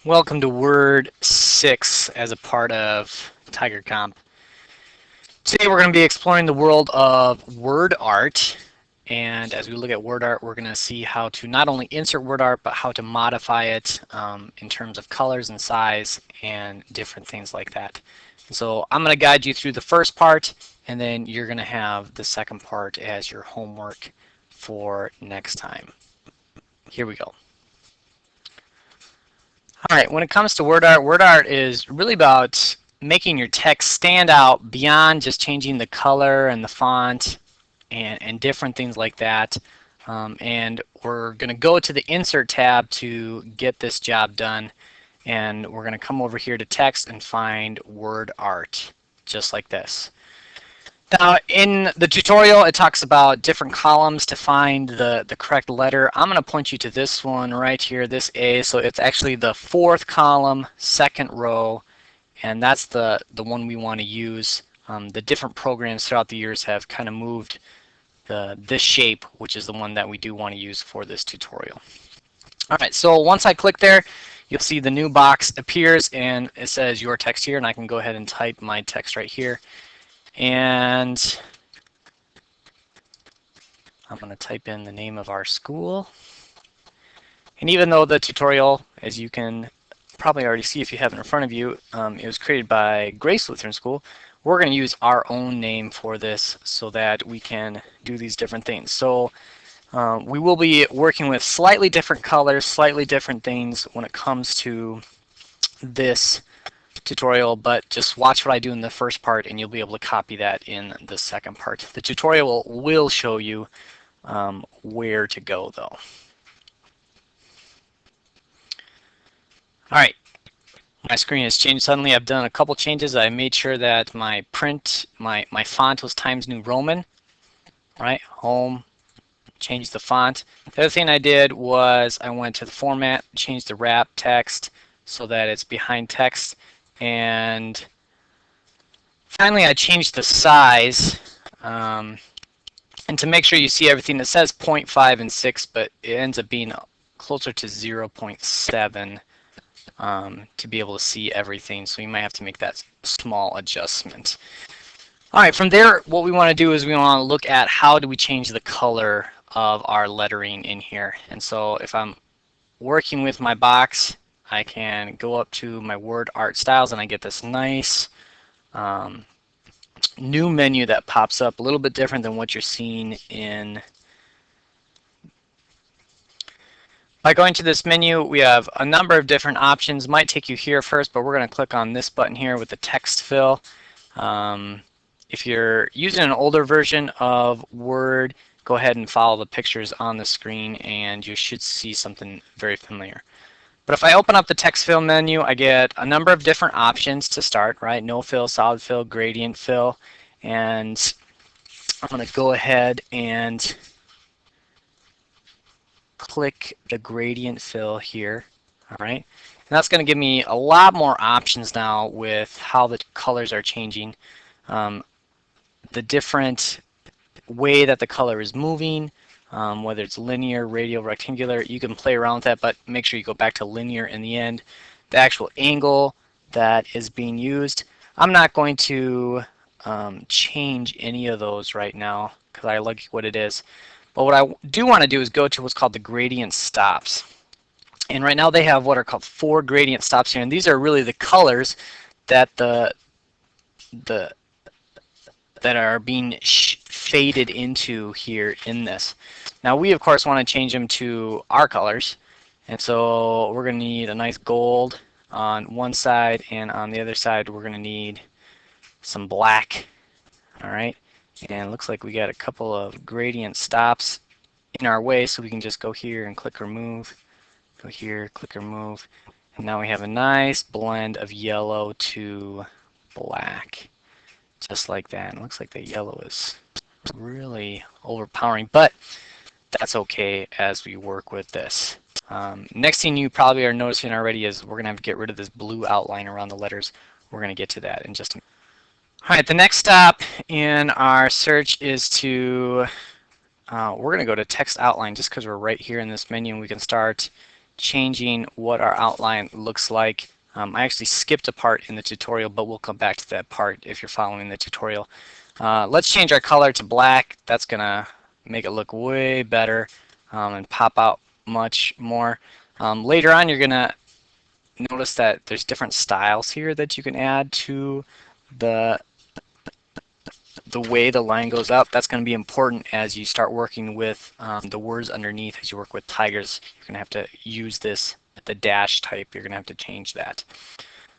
Welcome to Word 6 as a part of TigerComp. Today we're going to be exploring the world of word art, and as we look at word art, we're going to see how to not only insert word art, but how to modify it in terms of colors and size and different things like that. So I'm going to guide you through the first part, and then you're going to have the second part as your homework for next time. Here we go. All right, when it comes to word art is really about making your text stand out beyond just changing the color and the font and different things like that. And we're going to go to the Insert tab to get this job done. And we're going to come over here to Text and find Word Art, just like this. Now, in the tutorial, it talks about different columns to find the correct letter. I'm going to point you to this one right here, this A. So it's actually the fourth column, second row, and that's the one we want to use. The different programs throughout the years have kind of moved this shape, which is the one that we do want to use for this tutorial. All right, so once I click there, you'll see the new box appears, and it says your text here, and I can go ahead and type my text right here. And I'm going to type in the name of our school. And even though the tutorial, as you can probably already see if you have it in front of you, it was created by Grace Lutheran School, we're going to use our own name for this so that we can do these different things. So we will be working with slightly different colors, slightly different things when it comes to this tutorial, but just watch what I do in the first part and you'll be able to copy that in the second part. The tutorial will show you where to go though. Alright, my screen has changed suddenly. I've done a couple changes. I made sure that my print, my font was Times New Roman. Right, home, changed the font. The other thing I did was I went to the format, changed the wrap text so that it's behind text. And finally, I changed the size, and to make sure you see everything, it says 0.5 and 6, but it ends up being closer to 0.7 to be able to see everything. So you might have to make that small adjustment. All right, from there, what we want to do is we want to look at how do we change the color of our lettering in here. And so if I'm working with my box, I can go up to my Word Art Styles and I get this nice new menu that pops up, a little bit different than what you're seeing in. By going to this menu, we have a number of different options. Might take you here first, but we're going to click on this button here with the text fill. If you're using an older version of Word, go ahead and follow the pictures on the screen and you should see something very familiar. But if I open up the text fill menu, I get a number of different options to start, right? No fill, solid fill, gradient fill. And I'm going to go ahead and click the gradient fill here, all right? And that's going to give me a lot more options now with how the colors are changing. The different way that the color is moving, whether it's linear, radial, rectangular, you can play around with that, but make sure you go back to linear in the end. The actual angle that is being used, I'm not going to change any of those right now because I like what it is. But what I do want to do is go to what's called the gradient stops. And right now they have what are called 4 gradient stops here, and these are really the colors that that are being faded into here in this. Now we of course want to change them to our colors, and so we're going to need a nice gold on one side, and on the other side we're going to need some black. All right, and it looks like we got a couple of gradient stops in our way, so we can just go here and click remove, go here, click remove, and now we have a nice blend of yellow to black. Just like that. It looks like the yellow is really overpowering, but that's okay as we work with this. Next thing you probably are noticing already is we're going to have to get rid of this blue outline around the letters. We're going to get to that in just a minute. All right, the next stop in our search is to, we're going to go to text outline just because we're right here in this menu and we can start changing what our outline looks like. I actually skipped a part in the tutorial, but we'll come back to that part if you're following the tutorial. Let's change our color to black. That's going to make it look way better and pop out much more. Later on, you're going to notice that there's different styles here that you can add to the way the line goes up. That's going to be important as you start working with the words underneath. As you work with tigers, you're going to have to use this, the dash type. You're going to have to change that.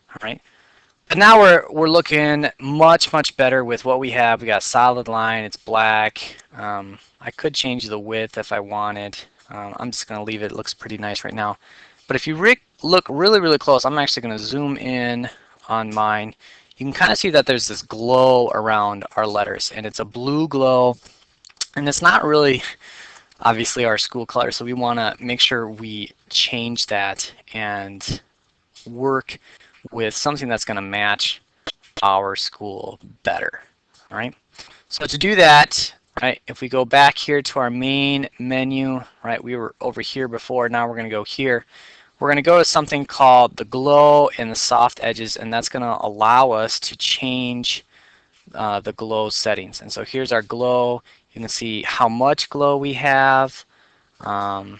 All right. But now we're looking much better with what we have. We got a solid line. It's black. I could change the width if I wanted. I'm just going to leave it. It looks pretty nice right now. But if you look really close, I'm actually going to zoom in on mine. You can kind of see that there's this glow around our letters, and it's a blue glow, and it's not really obviously our school color, so we want to make sure we change that and work with something that's going to match our school better. All right. So to do that, right, if we go back here to our main menu, right, we were over here before. Now we're going to go here. We're going to go to something called the glow and the soft edges, and that's going to allow us to change the glow settings. And so here's our glow. You can see how much glow we have. And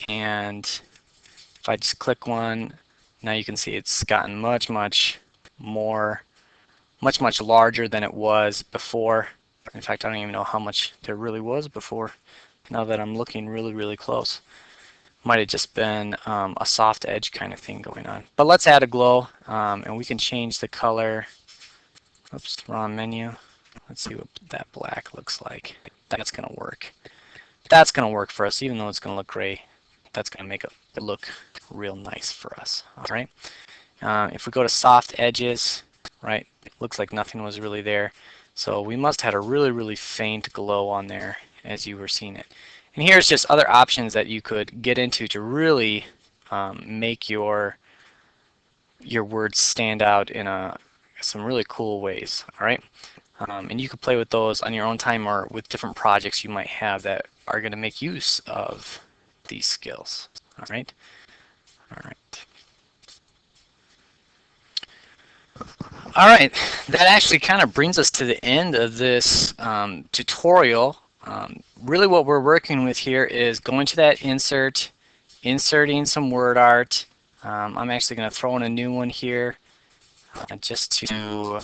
if I just click one, now you can see it's gotten much more, much larger than it was before. In fact, I don't even know how much there really was before, now that I'm looking really close. Might have just been a soft edge kind of thing going on. But let's add a glow, and we can change the color. Oops, wrong menu. Let's see what that black looks like. That's going to work. That's going to work for us, even though it's going to look gray. That's going to make it look real nice for us. All right. If we go to soft edges, right, it looks like nothing was really there. So we must have had a really faint glow on there as you were seeing it. And here's just other options that you could get into to really make your words stand out in some really cool ways. All right. And you can play with those on your own time or with different projects you might have that are going to make use of these skills. All right. All right. All right. That actually kind of brings us to the end of this tutorial. Really what we're working with here is going to that insert, inserting some word art. I'm actually going to throw in a new one here just to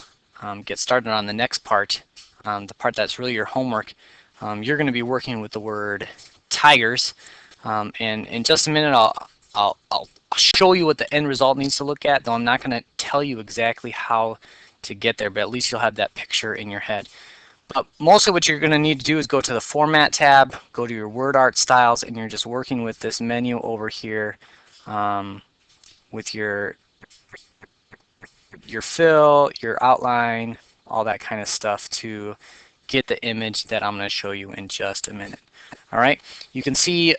get started on the next part, the part that's really your homework. You're going to be working with the word tigers, and in just a minute I'll show you what the end result needs to look at, though I'm not going to tell you exactly how to get there, but at least you'll have that picture in your head. But mostly what you're going to need to do is go to the Format tab, go to your word art styles, and you're just working with this menu over here with your fill, your outline, all that kind of stuff to get the image that I'm going to show you in just a minute. All right, you can see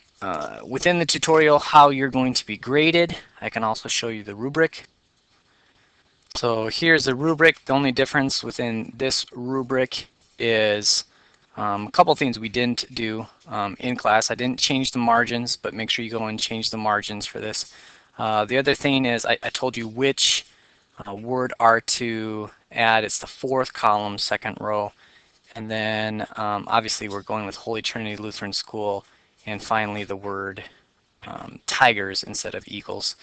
within the tutorial how you're going to be graded. I can also show you the rubric. So here's the rubric. The only difference within this rubric is a couple things we didn't do in class. I didn't change the margins, but make sure you go and change the margins for this. The other thing is I told you which word art to add. It's the fourth column, second row. And then obviously we're going with Holy Trinity Lutheran School, and finally the word tigers instead of eagles.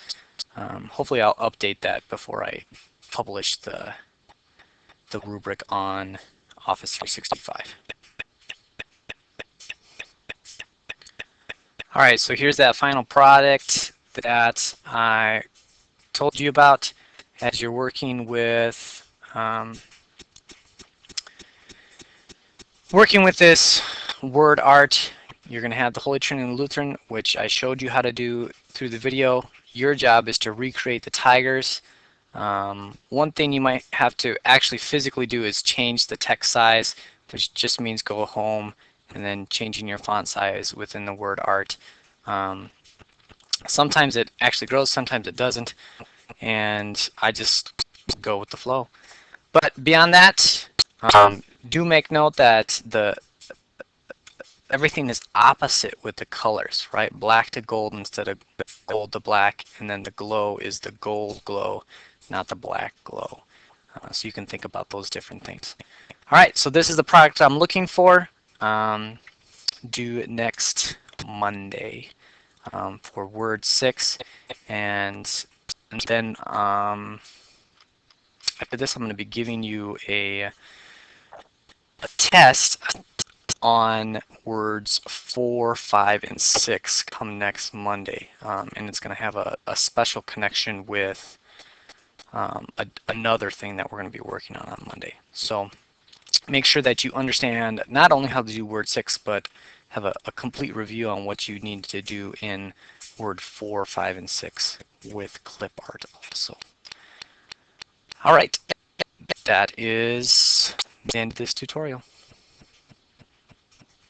Hopefully I'll update that before I publish the rubric on Office 365. All right, so here's that final product that I told you about as you're working with this word art. You're going to have the Holy Trinity Lutheran, which I showed you how to do through the video. Your job is to recreate the tigers. One thing you might have to actually physically do is change the text size, which just means go home and then changing your font size within the word art. Sometimes it actually grows, sometimes it doesn't, and I just go with the flow. But beyond that, do make note that the everything is opposite with the colors, right? Black to gold instead of gold to black, and then the glow is the gold glow, not the black glow. So you can think about those different things. All right, so this is the product I'm looking for. Due next Monday for Word 6, and then after this, I'm going to be giving you a test on words 4, 5, and 6 come next Monday. And it's going to have a special connection with another thing that we're going to be working on Monday. So make sure that you understand not only how to do word 6, but have a complete review on what you need to do in word 4, 5, and 6 with clip art also. All right, that is the end of this tutorial.